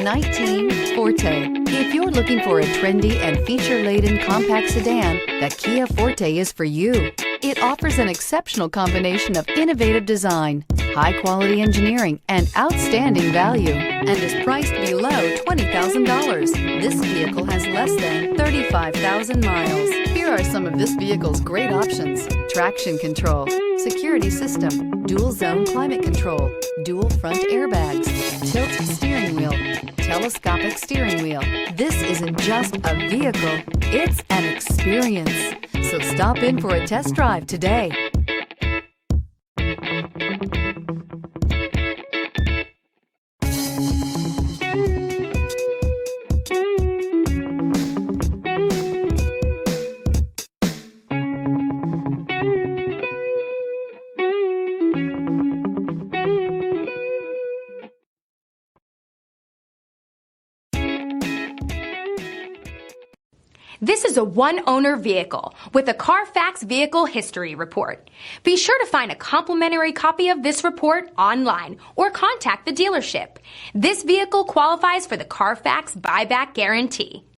2019 Forte. If you're looking for a trendy and feature-laden compact sedan, the Kia Forte is for you. It offers an exceptional combination of innovative design, high-quality engineering, and outstanding value, and is priced below $20,000. This vehicle has less than 35,000 miles. Here are some of this vehicle's great options: traction control, security system, dual zone climate control, dual front airbags, tilt steering wheel, telescopic steering wheel. This isn't just a vehicle, it's an experience. So stop in for a test drive today. This is a one-owner vehicle with a Carfax Vehicle History Report. Be sure to find a complimentary copy of this report online or contact the dealership. This vehicle qualifies for the Carfax Buyback Guarantee.